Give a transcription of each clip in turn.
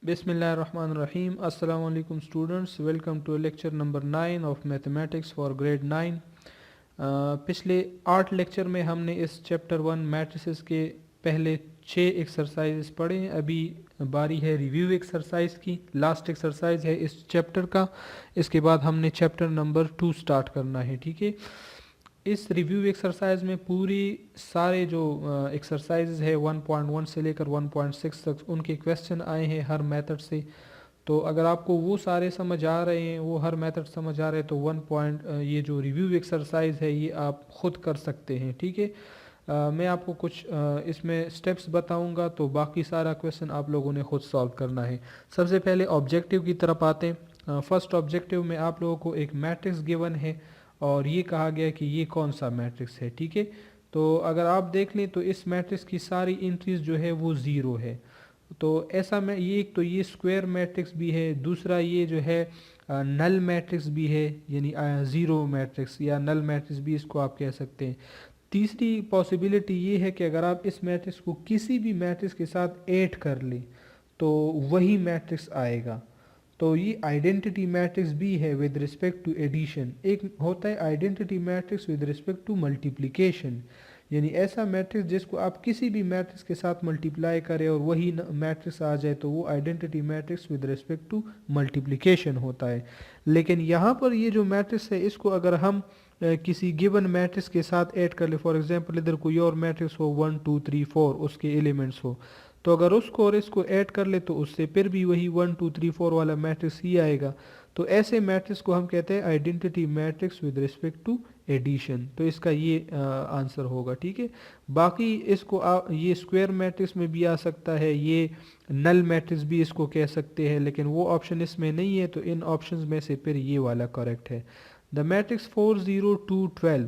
Bismillahirrahmanirrahim. Assalamu alaikum students. Welcome to lecture number 9 of Mathematics for grade 9. पिछले 8 lecture में हमने इस chapter 1 matrices के पहले 6 एक्सरसाइजेस पढ़े हैं। अभी बारी है रिव्यू एक्सरसाइज की। लास्ट एक्सरसाइज है इस चैप्टर का। इसके बाद हमने चैप्टर नंबर 2 स्टार्ट करना है। ठीक है, इस रिव्यू एक्सरसाइज में पूरी सारे जो एक्सरसाइजेज है 1.1 से लेकर 1.6 तक उनके क्वेश्चन आए हैं हर मेथड से। तो अगर आपको वो सारे समझ आ रहे हैं, वो हर मेथड समझ आ रहे हैं, तो ये जो रिव्यू एक्सरसाइज है ये आप ख़ुद कर सकते हैं। ठीक है, मैं आपको कुछ इसमें स्टेप्स बताऊंगा, तो बाकी सारा क्वेश्चन आप लोगों ने ख़ुद सॉल्व करना है। सबसे पहले ऑब्जेक्टिव की तरफ आते हैं। फर्स्ट ऑब्जेक्टिव में आप लोगों को एक मैट्रिक्स गिवन है और ये कहा गया कि ये कौन सा मैट्रिक्स है। ठीक है, तो अगर आप देख लें तो इस मैट्रिक्स की सारी एंट्रीज जो है वो ज़ीरो है। तो ऐसा में ये एक तो ये स्क्वायर मैट्रिक्स भी है, दूसरा ये जो है नल मैट्रिक्स भी है, यानी ज़ीरो मैट्रिक्स या नल मैट्रिक्स भी इसको आप कह सकते हैं। तीसरी पॉसिबिलिटी ये है कि अगर आप इस मैट्रिक्स को किसी भी मैट्रिक्स के साथ ऐड कर लें तो वही मैट्रिक्स आएगा। तो ये आइडेंटिटी मैट्रिक्स भी है विद रिस्पेक्ट टू एडिशन। एक होता है identity matrix with respect to multiplication, यानी ऐसा मैट्रिक्स जिसको आप किसी भी मैट्रिक्स के साथ मल्टीप्लाई करें और वही मैट्रिक्स आ जाए, तो वो identity matrix with respect to multiplication होता है। लेकिन यहाँ पर ये जो मैट्रिक्स है इसको अगर हम किसी गिवन मैट्रिक्स के साथ ऐड कर ले, फॉर एग्जांपल इधर कोई और मैट्रिक्स हो 1 2 3 4 उसके एलिमेंट्स हो, तो अगर उसको और इसको ऐड कर ले तो उससे फिर भी वही 1 2 3 4 वाला मैट्रिक्स ही आएगा। तो ऐसे मैट्रिक्स को हम कहते हैं identity matrix with respect to addition. तो इसका ये आंसर होगा। ठीक है, बाकी इसको ये स्क्वायर मैट्रिक्स में भी आ सकता है, ये नल मैट्रिक्स भी इसको कह सकते हैं, लेकिन वो ऑप्शन इसमें नहीं है, तो इन ऑप्शंस में से फिर ये वाला करेक्ट है। द मैट्रिक्स 4 0 2 12,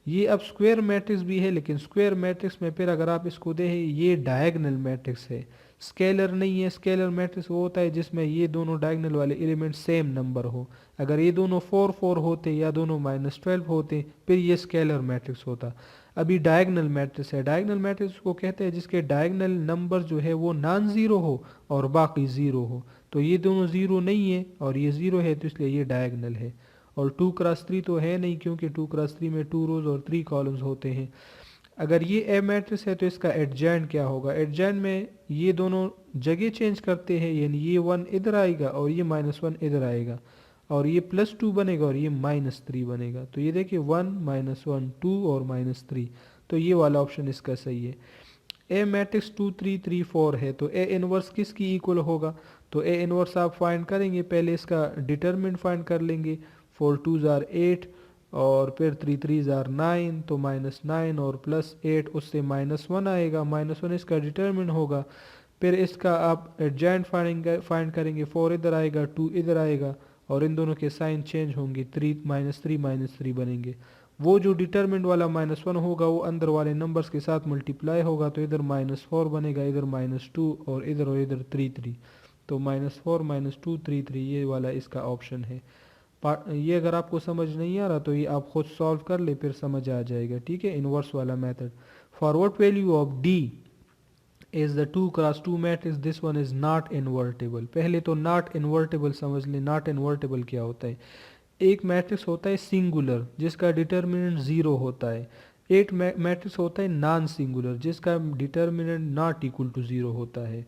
ये अब स्क्वायर मैट्रिक्स भी है, लेकिन स्क्वायर मैट्रिक्स में फिर अगर आप इसको देखें ये डायगोनल मैट्रिक्स है, स्केलर नहीं है। स्केलर मैट्रिक्स वो होता है जिसमें ये दोनों डायगोनल वाले एलिमेंट सेम नंबर हो। अगर ये दोनों 4 4 होते या दोनों -12 होते फिर ये स्केलर मैट्रिक्स होता। अभी डायगोनल मैट्रिक्स है। डायगोनल मैट्रिक्स को कहते हैं जिसके डायगोनल नंबर जो है वो नॉन ज़ीरो हो और बाकी ज़ीरो हो। तो ये दोनों ज़ीरो नहीं है और ये ज़ीरो है, तो इसलिए ये डायगोनल है। और 2x3 तो है नहीं, क्योंकि 2x3 में 2 रोज और 3 कॉलम्स होते हैं। अगर ये ए मैट्रिक्स है तो इसका एडजॉइंट क्या होगा? एडजॉइंट में ये दोनों जगह चेंज करते हैं, यानी ये 1 इधर आएगा और ये -1 इधर आएगा, और ये +2 बनेगा और ये -3 बनेगा। तो ये देखिए 1 -1 2 और -3, तो ये वाला ऑप्शन इसका सही है। ए मैट्रिक्स 2 3 3 4 है, तो ए इनवर्स किसकी इक्वल होगा? तो ए इनवर्स आप फाइंड करेंगे, पहले इसका डिटरमिनेंट फाइंड कर लेंगे। 4 2s are 8 और फिर 3 3s are 9, तो -9 और +8 उससे -1 आएगा, -1 इसका डिटरमिनेंट होगा। फिर इसका आप एडजॉइंट फाइंड करेंगे, 4 इधर आएगा 2 इधर आएगा और इन दोनों के साइन चेंज होंगे, 3 -3 बनेंगे। वो जो डिटरमिनेंट वाला -1 होगा वो अंदर वाले नंबर्स के साथ मल्टीप्लाई होगा, तो इधर -4 बनेगा, इधर -2 और इधर 3 3, तो -4 -2 3 3 ये वाला इसका ऑप्शन है। ये अगर आपको समझ नहीं आ रहा तो ये आप खुद सॉल्व कर ले, फिर समझ आ जाएगा। ठीक है, इनवर्स वाला method. Forward value of D is the 2x2 matrix, this one is not invertible. पहले तो नॉट इन्वर्टेबल समझ ले। नॉट इन्वर्टेबल क्या होता है? एक मैट्रिक्स होता है सिंगुलर जिसका डिटरमिनेंट 0 होता है। एक मैट्रिक्स होता है नॉन सिंगुलर जिसका डिटरमिनेंट नॉट इक्वल टू 0 होता है।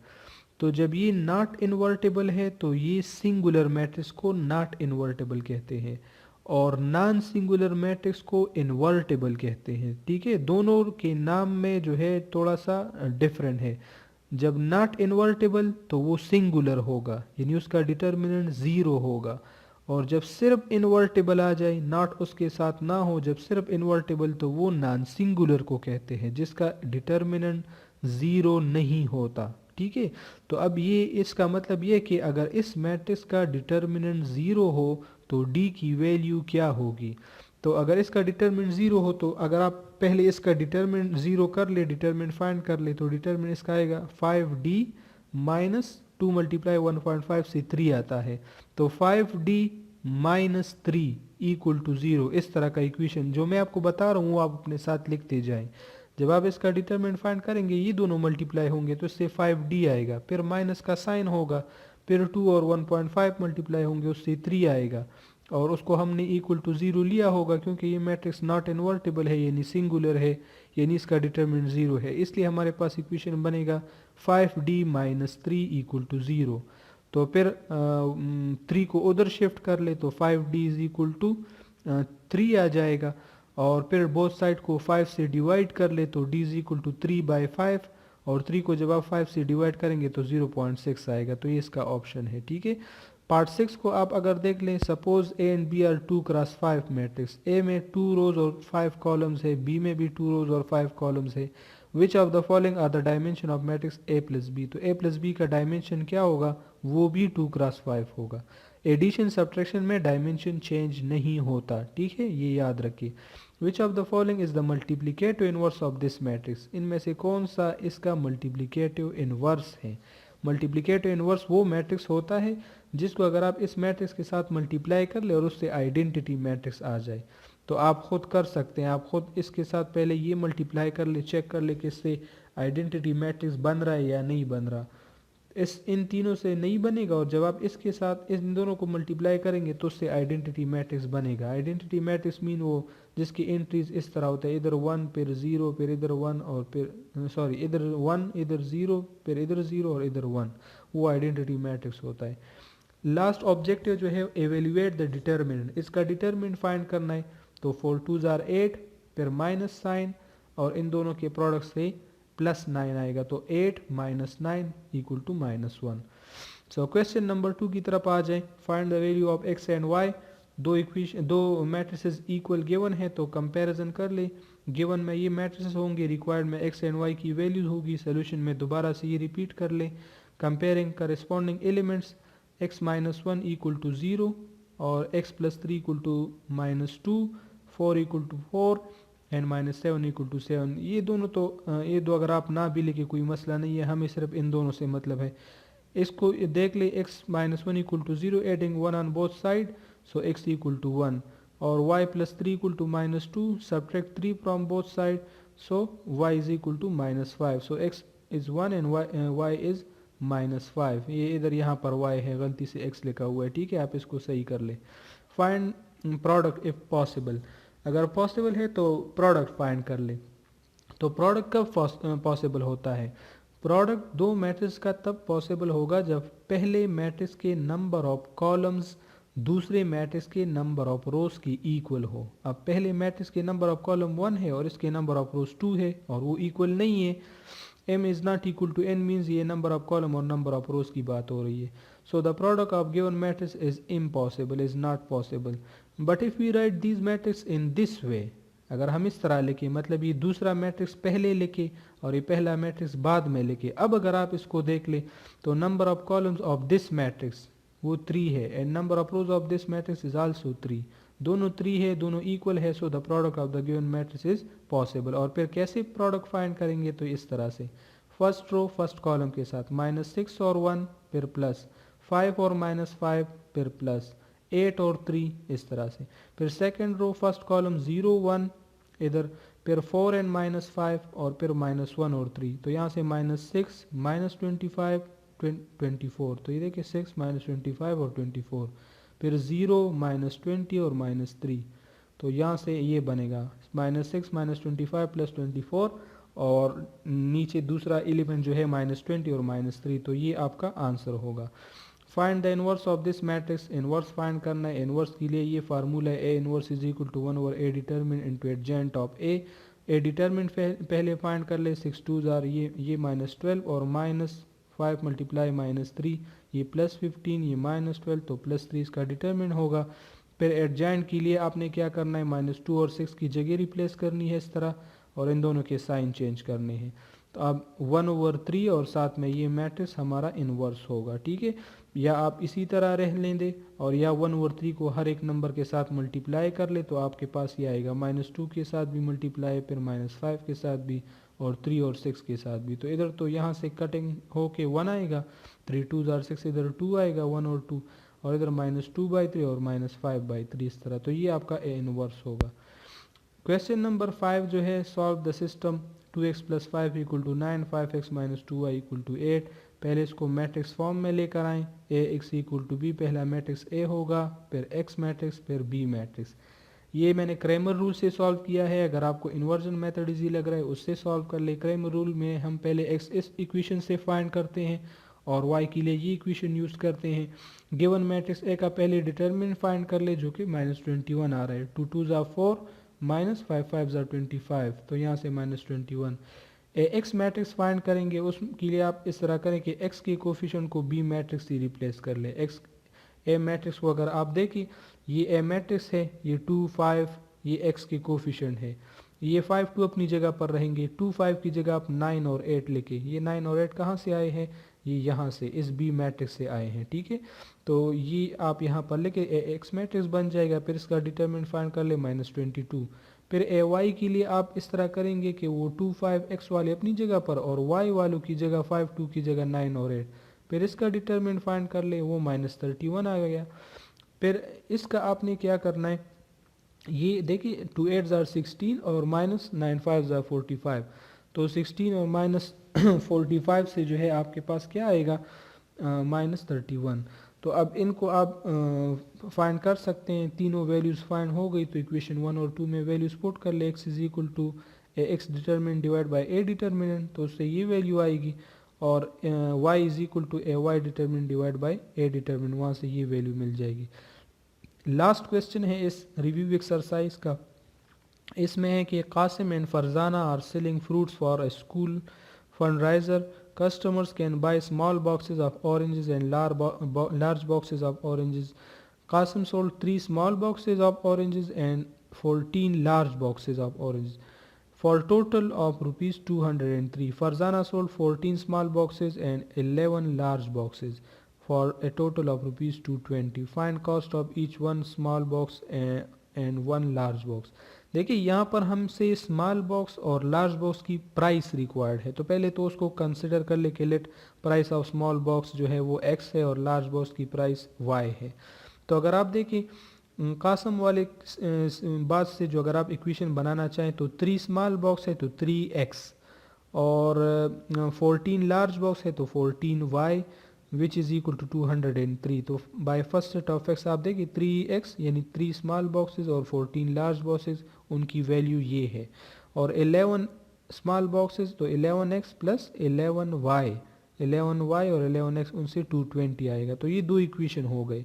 तो जब ये नॉट इन्वर्टेबल है तो ये सिंगुलर मैट्रिक्स को नॉट इन्वर्टेबल कहते हैं और नॉन सिंगुलर मैट्रिक्स को इन्वर्टेबल कहते हैं। ठीक है, दोनों के नाम में जो है थोड़ा सा डिफरेंट है। जब नॉट इन्वर्टेबल तो वो सिंगुलर होगा, यानी उसका डिटरमिनेंट 0 होगा, और जब सिर्फ इन्वर्टेबल आ जाए, नॉट उसके साथ ना हो, जब सिर्फ इन्वर्टेबल, तो वो नॉन सिंगुलर को कहते हैं जिसका डिटरमिनेंट 0 नहीं होता। ठीक है, तो अब ये इसका मतलब ये कि अगर इस मैट्रिक्स का डिटरमिनेंट 0 हो तो डी की वैल्यू क्या होगी? तो अगर इसका डिटरमिनेंट 0 हो तो अगर आप पहले इसका डिटरमिनेंट 0 कर ले, डिटरमिनेंट फाइंड कर ले, तो डिटरमिनेंट इसका आएगा 5d -2 × 1.5 से 3 आता है। तो 5d - 3 = 0, इस तरह का इक्वेशन जो मैं आपको बता रहा हूँ वो आप अपने साथ लिखते जाएं। जब आप इसका डिटरमिनेंट फाइंड करेंगे ये दोनों मल्टीप्लाई होंगे तो इससे 5d आएगा, फिर माइनस का साइन होगा, फिर 2 और 1.5 मल्टीप्लाई होंगे उससे 3 आएगा, और उसको हमने इक्वल टू 0 लिया होगा क्योंकि ये मैट्रिक्स नॉट इन्वर्टिबल है, यानी सिंगुलर है, यानी इसका डिटरमिनेंट 0 है। इसलिए हमारे पास इक्वेशन बनेगा 5d माइनस 3 इक्वल टू 0। तो फिर 3 को उधर शिफ्ट कर ले तो 5d इज इक्वल टू 3 आ जाएगा, और फिर बोथ साइड को 5 से डिवाइड कर ले तो d इज इक्वल टू 3/5, और 3 को जब आप 5 से डिवाइड करेंगे तो 0.6 आएगा। तो ये इसका ऑप्शन है, ठीक है। पार्ट 6 को आप अगर देख लें, suppose A and B are 2x5 matrix, A में 2 रोज और 5 कॉलम्स है, बी में भी 2 रोज और 5 कॉलम्स है। Which of the following are the dimension of matrix A plus B, तो ए प्लस बी का डायमेंशन क्या होगा, वो भी 2x5 होगा। एडिशन सब्ट्रैक्शन में डायमेंशन चेंज नहीं होता, ठीक है, ये याद रखिए। Which of the following is the multiplicative inverse of this matrix, इनमें से कौन सा इसका मल्टीप्लिकेटिव इनवर्स है। मल्टीप्लिकेटिव इनवर्स वो मैट्रिक्स होता है जिसको अगर आप इस मैट्रिक्स के साथ मल्टीप्लाई कर ले और उससे आइडेंटिटी मैट्रिक्स आ जाए। तो आप खुद कर सकते हैं, आप खुद इसके साथ पहले ये मल्टीप्लाई कर ले, चेक कर ले कि इससे आइडेंटिटी मैट्रिक्स बन रहा है या नहीं बन रहा। इन तीनों से नहीं बनेगा, और जब आप इसके साथ इन दोनों को मल्टीप्लाई करेंगे तो उससे आइडेंटिटी मैट्रिक्स बनेगा। आइडेंटिटी मैट्रिक्स मीन वो जिसकी एंट्रीज इस तरह होता है, इधर 1 फिर 0 फिर इधर 1 और फिर सॉरी इधर 1 इधर 0 फिर इधर 0 और इधर 1, वो आइडेंटिटी मैट्रिक्स होता है। लास्ट ऑब्जेक्टिव जो है एवेल्युएट द डिटर्मिनेंट, इसका डिटर्मिनेंट फाइंड करना है। तो 4 2s are 8, फिर माइनस साइन, और इन दोनों के प्रोडक्ट से +9 आएगा, तो 8 - 9 equal to -1। So question number 2 की तरफ आ जाए। Find the value of x and y, दो मैट्रिसेस इक्वल गिवन है तो कंपैरिजन कर ले। गिवन में ये मैट्रिसेस होंगे, रिक्वायर्ड में x एंड y की वैल्यूज होगी, सोल्यूशन में दोबारा से ये रिपीट कर ले। Comparing corresponding elements, x - 1 equal to 0 और x + 3 equal to -2, 4 equal to 4 and -7 equal to 7। ये दोनों तो ये दो अगर आप ना भी लिखे कोई मसला नहीं है, हमें सिर्फ इन दोनों से मतलब है। इसको देख ले, x - 1 equal to 0, adding 1 on both side, so x equal to 1, और y + 3 equal to -2, subtract 3 from both side, so y is equal to -5, so x is 1 and y is -5। ये इधर यहाँ पर y है, गलती से x लिखा हुआ है, ठीक है, आप इसको सही कर ले। फाइंड प्रोडक्ट इफ पॉसिबल, अगर पॉसिबल है तो प्रोडक्ट फाइंड कर ले। तो प्रोडक्ट कब पॉसिबल होता है, प्रोडक्ट दो मैट्रिक्स का तब पॉसिबल होगा जब पहले मैट्रिक्स के नंबर ऑफ कॉलम्स दूसरे मैट्रिक्स के नंबर ऑफ रोज की इक्वल हो। अब पहले मैट्रिक्स के नंबर ऑफ कॉलम 1 है और इसके नंबर ऑफ रोज 2 है और वो इक्वल नहीं है। m is not equal to n means ये नंबर ऑफ कॉलम और नंबर ऑफ रोज की बात हो रही है। So the product of given matrix is impossible, is not possible. But if we write these matrix in this way, अगर हम इस तरह लिखे, मतलब ये दूसरा मैट्रिक्स पहले लिखे और ये पहला मैट्रिक्स बाद में लिखे। अब अगर आप इसको देख ले तो number of columns of this matrix वो 3 है and number of rose of this matrix is also 3, दोनों 3 है, दोनों इक्वल है। So the product of the given matrix is possible. और फिर कैसे प्रोडक्ट फाइंड करेंगे, तो इस तरह से, फर्स्ट रो फर्स्ट कॉलम के साथ -6 और 1 फिर प्लस 5 और -5 फिर प्लस 8 और 3 इस तरह से। फिर सेकंड रो फर्स्ट कॉलम 0 1 इधर, फिर 4 एंड -5 और फिर -1 और 3, तो यहाँ से -6 -25 24, तो ये देखिए 6 -25 और 24, फिर 0 -20 और -3, तो यहाँ से ये बनेगा -6 -25 + 24 और नीचे दूसरा एलिमेंट जो है -20 और -3, तो ये आपका आंसर होगा। Find the inverse of this matrix, inverse find करना है। इनवर्स के लिए ये फार्मूला है, A inverse is equal to 1/a determinant into adjoint of A. A determinant पहले फाइंड कर ले, 6 2s are ये -12 और -5 मल्टीप्लाई -3, ये +15, ये -12, तो +3 इसका डिटरमिनेंट होगा। फिर एडजेंट के लिए आपने क्या करना है, -2 और 6 की जगह रिप्लेस करनी है इस तरह, और इन दोनों के साइन चेंज करने हैं। तो अब 1/3 और साथ में ये मैट्रिक्स हमारा इनवर्स होगा, ठीक है। या आप इसी तरह रह लेंगे और या 1/3 को हर एक नंबर के साथ मल्टीप्लाई कर ले, तो आपके पास ये आएगा -2 के साथ भी मल्टीप्लाई, फिर -5 के साथ भी, और 3 और 6 के साथ भी। तो इधर तो यहाँ से कटिंग होके 1 आएगा, 3 2s are 6, इधर 2 आएगा 1 और 2, और इधर -2/3 और -5/3 इस तरह। तो ये आपका ए इनवर्स होगा। क्वेश्चन नंबर 5 जो है, solve the system 2x + 5 = 9, 5x - 2y = 8। पहले इसको मैट्रिक्स फॉर्म में लेकर आएँ, ए एक्स इक्वल टू बी, पहला मैट्रिक्स ए होगा, फिर एक्स मैट्रिक्स, फिर बी मैट्रिक्स। ये मैंने क्रैमर रूल से सॉल्व किया है। अगर आपको इन्वर्जन मेथड इजी लग रहा है उससे सॉल्व कर ले। क्रैमर रूल में हम पहले एक्स इस इक्वेशन से फाइंड करते हैं और वाई के लिए ये इक्वेशन यूज़ करते हैं। गिवन मैट्रिक्स ए का पहले डिटर्मिनेंट फाइंड कर ले जो कि -21 आ रहा है। 2 2 ज़ा 4 -5 5 ज़ा 25, तो यहाँ से -21। एक्स मैट्रिक्स फाइंड करेंगे, उसके लिए आप इस तरह करें कि एक्स के कोफिशिएंट को बी मैट्रिक्स से रिप्लेस कर ले। एक्स ए मैट्रिक्स को अगर आप देखें, ये ए मैट्रिक्स है, ये 2 5, ये एक्स के कोफिशिएंट है। ये 5 2 अपनी जगह पर रहेंगे, 2 5 की जगह आप 9 और 8 लेके, ये 9 और 8 कहाँ से आए हैं, ये यहाँ से इस बी मैट्रिक्स से आए हैं। ठीक है, तो ये आप यहाँ पर लेके एक्स मैट्रिक्स बन जाएगा। फिर इसका डिटरमिनेंट फाइंड कर ले -22। फिर ए वाई के लिए आप इस तरह करेंगे कि वो 2 5 एक्स वाले अपनी जगह पर और वाई वालों की जगह 5 2 की जगह 9 और 8। फिर इसका डिटरमिनेंट फाइंड कर ले, वो -31 आ गया। फिर इसका आपने क्या करना है, ये देखिए 2 8 ज़ार 16 और -9 5 ज़ार 45, तो 16 और -45 से जो है आपके पास क्या आएगा, -31। तो अब इनको आप फाइंड कर सकते हैं। तीनों वैल्यूज़ फाइंड हो गई तो इक्वेशन 1 और 2 में वैल्यूज़ पुट कर ले। X is equal to x determinant divide by A determinant, तो उससे ये वैल्यू आएगी। और y is equal to A Y determinant divide by A determinant, वहाँ से ये वैल्यू मिल जाएगी। लास्ट क्वेश्चन है इस रिव्यू एक्सरसाइज का। इसमें है कि Qasim and Farzana are selling fruits for a school fundraiser. Customers can buy small boxes of oranges and large boxes of oranges. Qasim sold 3 small boxes of oranges and 14 large boxes of oranges for a total of rupees 203. Farzana sold 14 small boxes and 11 large boxes for a total of rupees 220. Find cost of each one small box and one large box. देखिए यहाँ पर हमसे small box और large box की price required है, तो पहले तो उसको कंसिडर कर ले कि late price of small box जो है वो x है और लार्ज बॉक्स की प्राइस y है। तो अगर आप देखें कासम वाले बात से जो अगर आप इक्वेशन बनाना चाहें तो 3 स्मॉल बॉक्स है तो 3x और 14 लार्ज बॉक्स है तो 14y which is equal to 203। तो by first set of x आप देखिए 3x यानी 3 स्मॉल बॉक्सेस और 14 लार्ज बॉक्सेस, उनकी वैल्यू ये है। और 11 स्मॉल बॉक्सेस तो 11x प्लस 11y, 11y और 11x, उनसे 220 आएगा। तो ये दो इक्वेशन हो गए।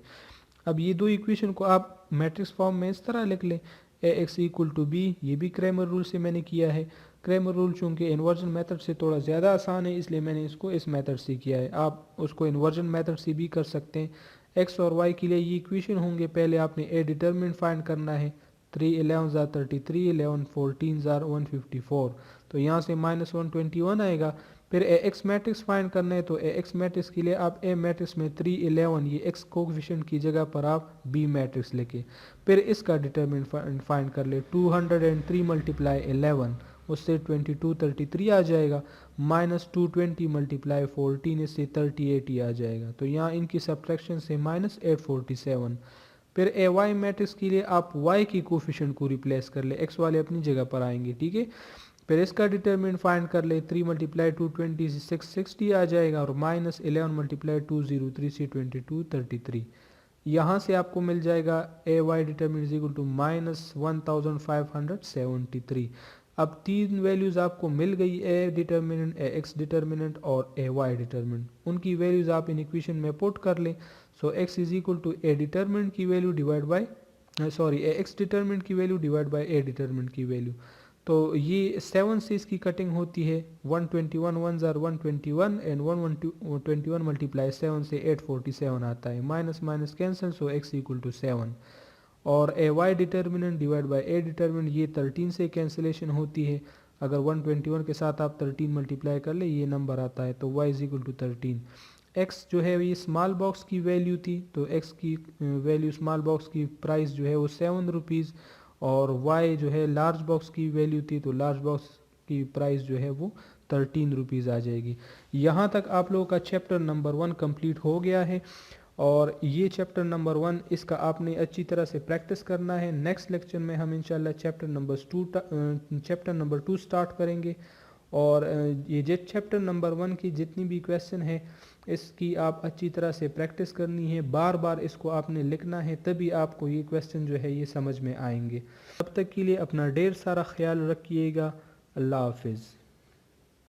अब ये दो इक्वेशन को आप मैट्रिक्स फॉर्म में इस तरह लिख लें, ए एक्स इक्वल टू बी, ये भी क्रैमर रूल से मैंने किया है। क्रैमर रूल चूँकि इन्वर्जन मेथड से थोड़ा ज़्यादा आसान है इसलिए मैंने इसको इस मेथड से किया है। आप उसको इन्वर्जन मेथड से भी कर सकते हैं। एक्स और वाई के लिए ये इक्वेशन होंगे। पहले आपने ए डिटर्मिनेंट फाइंड करना है, 3 11 ज़ार 33, 11 14 ज़ार 154, तो यहाँ से -121 आएगा। फिर ए एक्स मैट्रिक्स फाइंड करना है, तो ए एक्स मैट्रिक्स के लिए आप ए मैट्रिक्स में 3 11 ये एक्स कोफिशिएंट की जगह पर आप बी मैट्रिक्स लेके फिर इसका डिटर्मिनेंट फाइंड कर ले। 203 मल्टीप्लाई 11, उससे 22 33 आ जाएगा, -220 मल्टीप्लाई 14, इससे 38 ही आ जाएगा। तो यहाँ इनकी सब्ट्रैक्शन से -847। फिर ए वाई मैट्रिक्स के लिए आप वाई की कोफिशिएंट को रिप्लेस कर ले, एक्स वाले अपनी जगह पर आएंगे। ठीक है, फिर इसका डिटरमिनेंट फाइंड कर ले, 3 मल्टीप्लाई 220 से 660 आ जाएगा और -11 मल्टीप्लाई 203 से 22 33। यहाँ से आपको मिल जाएगा A Y determinant equal to -1573। अब तीन वैल्यूज़ आपको मिल गई, A determinant, A X determinant और ए वाई डिटर्मिनेंट। उनकी वैल्यूज़ आप इन इक्वेशन में पुट कर लें। So X is equal to A determinant की value divide by A X determinant की value divide by A determinant की वैल्यू। तो ये 7 से इसकी कटिंग होती है, 121 1 ज़ार 121 एंड 121 मल्टीप्लाई 7 से 847 आता है। Minus minus cancel, so X equal to 7। और A Y determinant divide by A determinant, ये 13 से कैंसिलेशन होती है। अगर 121 के साथ आप 13 मल्टीप्लाई कर ले ये नंबर आता है, तो y is equal to 13। x जो है ये स्मॉल बॉक्स की वैल्यू थी, तो x की वैल्यू स्मॉल बॉक्स की प्राइस जो है वो 7 रुपीज़, और y जो है लार्ज बॉक्स की वैल्यू थी, तो लार्ज बॉक्स की प्राइस जो है वो 13 रुपीज़ आ जाएगी। यहाँ तक आप लोगों का चैप्टर नंबर 1 कंप्लीट हो गया है। और ये चैप्टर नंबर 1 इसका आपने अच्छी तरह से प्रैक्टिस करना है। नेक्स्ट लेक्चर में हम इंशाल्लाह चैप्टर नंबर 2 स्टार्ट करेंगे और ये जो चैप्टर नंबर 1 की जितनी भी क्वेश्चन है इसकी आप अच्छी तरह से प्रैक्टिस करनी है, बार बार इसको आपने लिखना है, तभी आपको ये क्वेश्चन जो है ये समझ में आएंगे। तब तक के लिए अपना ढेर सारा ख्याल रखिएगा। अल्लाह हाफिज़।